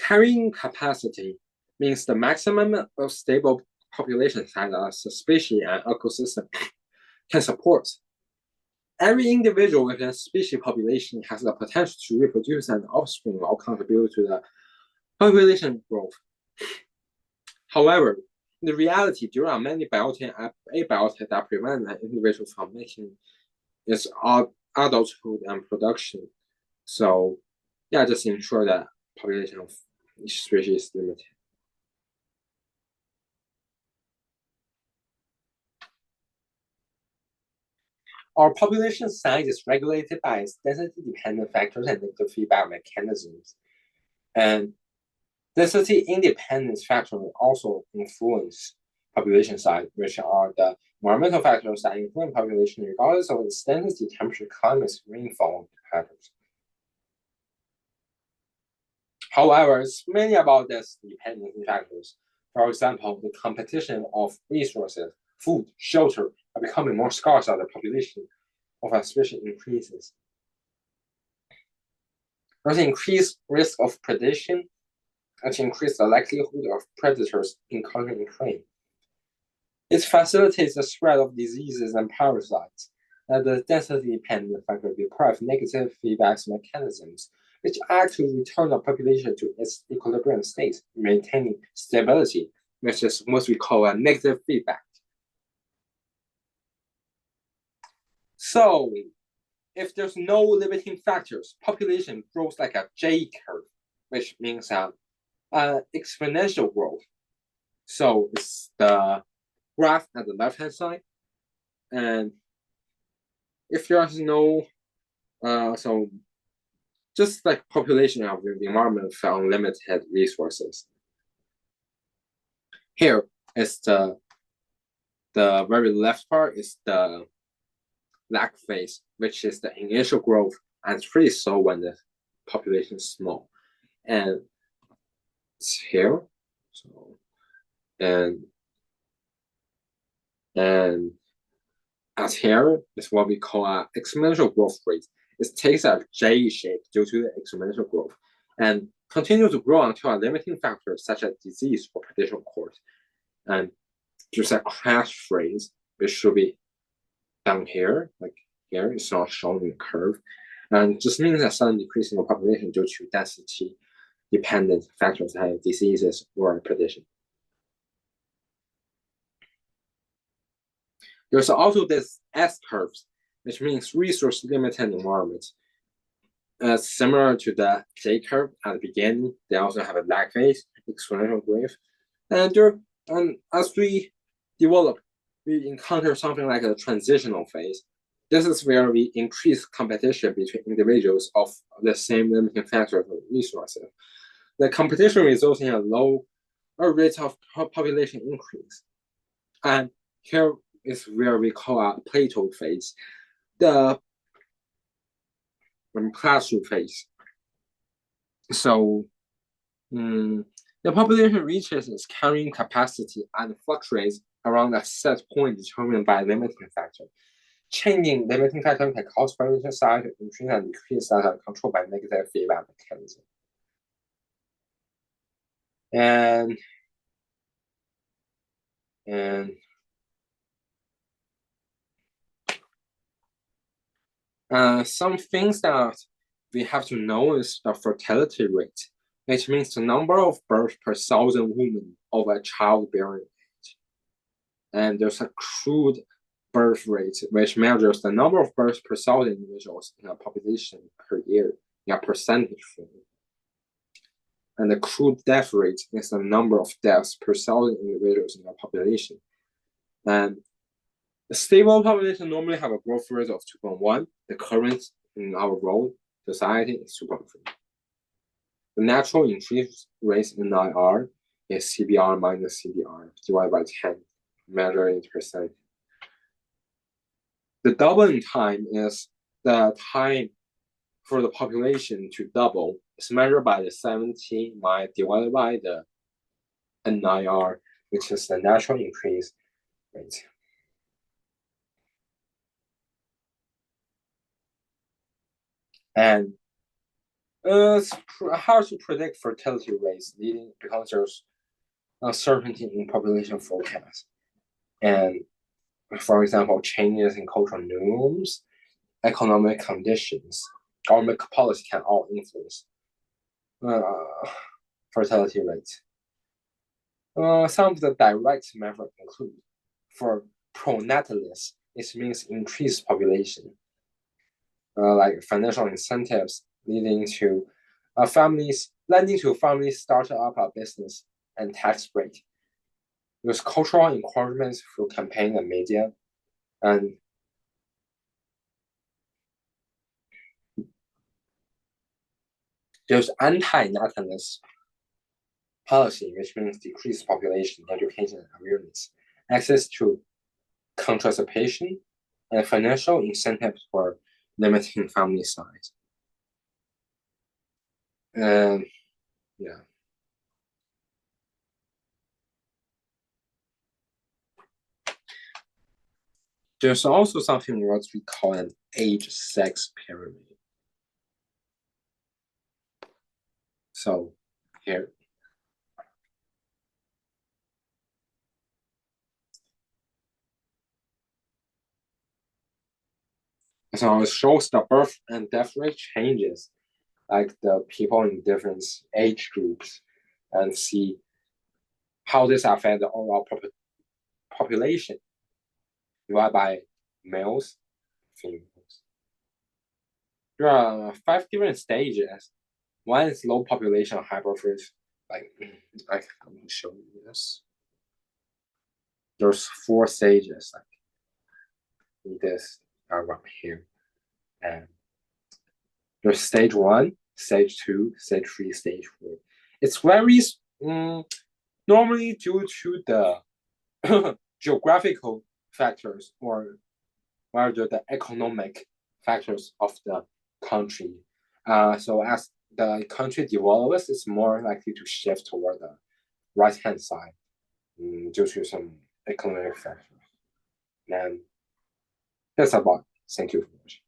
Carrying capacity means the maximum of stable population size as a species and ecosystem can support. Every individual within a species population has the potential to reproduce an offspring or contribute to the population growth. However, in reality, there are many biotic and abiotic that prevent an individual from making its adulthood and production. So, yeah, just ensure that population of each species is limited. Our population size is regulated by its density-dependent factors and negative feedback mechanisms. And density-independent factors also influence population size, which are the environmental factors that influence population regardless of its density, temperature, climate, rainfall patterns. However, it's mainly about these dependent factors. For example, the competition of resources, food, shelter are becoming more scarce as the population of a species increases. There's increased risk of predation and increase the likelihood of predators encountering prey. It facilitates the spread of diseases and parasites, and the density-dependent factor deprives negative feedback mechanisms, which act to return the population to its equilibrium state, maintaining stability, which is what we call a negative feedback. So, if there's no limiting factors, population grows like a J curve, which means exponential growth. So it's the graph at the left-hand side, and if there's no, so just like population of the environment for unlimited resources. Here is the very left part is the lag phase, which is the initial growth, and it's pretty slow when the population is small. And it's here, so and as here is what we call an exponential growth rate. It takes a J shape due to the exponential growth and continues to grow until a limiting factor such as disease or predation occurs. And there's a crash phase, which should be down here, like here, it's not shown in the curve. And just means a sudden decrease in the population due to density-dependent factors like diseases or predation. There's also this S curves, which means resource limited environment. Similar to the J curve at the beginning, they also have a lag phase, exponential growth. And as we develop, we encounter something like a transitional phase. This is where we increase competition between individuals of the same limiting factor of resources. The competition results in a low rate of population increase. And here is where we call a plateau phase, the plateau phase. So the population reaches its carrying capacity and fluctuates around a set point determined by a limiting factor. Changing limiting factor can cause population size to increase and decrease that are controlled by negative feedback mechanism. Some things that we have to know is the fertility rate, which means the number of births per 1,000 women of a childbearing age. And there's a crude birth rate, which measures the number of births per 1,000 individuals in a population per year in a percentage form. And the crude death rate is the number of deaths per 1,000 individuals in a population. And the stable population normally have a growth rate of 2.1. The current in our world society is 2.3. The natural increase rate in IR is CBR minus CBR divided by 10, measured in percent. The doubling time is the time for the population to double. It's measured by the 70 divided by the NIR, which is the natural increase rate. And It's hard to predict fertility rates, leading because there's uncertainty in population forecast. And for example, changes in cultural norms, economic conditions, government policy can all influence uh, fertility rates. Some of the direct methods include for pronatalists, it means increased population, like financial incentives leading to lending to families start up a business and tax break. There's cultural encouragement through campaign and media, and there's anti-natalist policy, which means decreased population, education, and awareness, access to contraception, and financial incentives for limiting family size. And yeah. There's also something what we call an age-sex pyramid. So here, so it shows the birth and death rate changes, like the people in different age groups, and see how this affects the overall population divided by males, females. There are 5 different stages. One is low population hypertrophy. Like I'm gonna show you this. There's 4 stages, like this around here. And there's stage 1, stage 2, stage 3, stage 4. It's very normally due to the geographical factors or rather the economic factors of the country. So as the country develops, it's more likely to shift toward the right-hand side due to some economic factors. And that's about. Thank you for watching.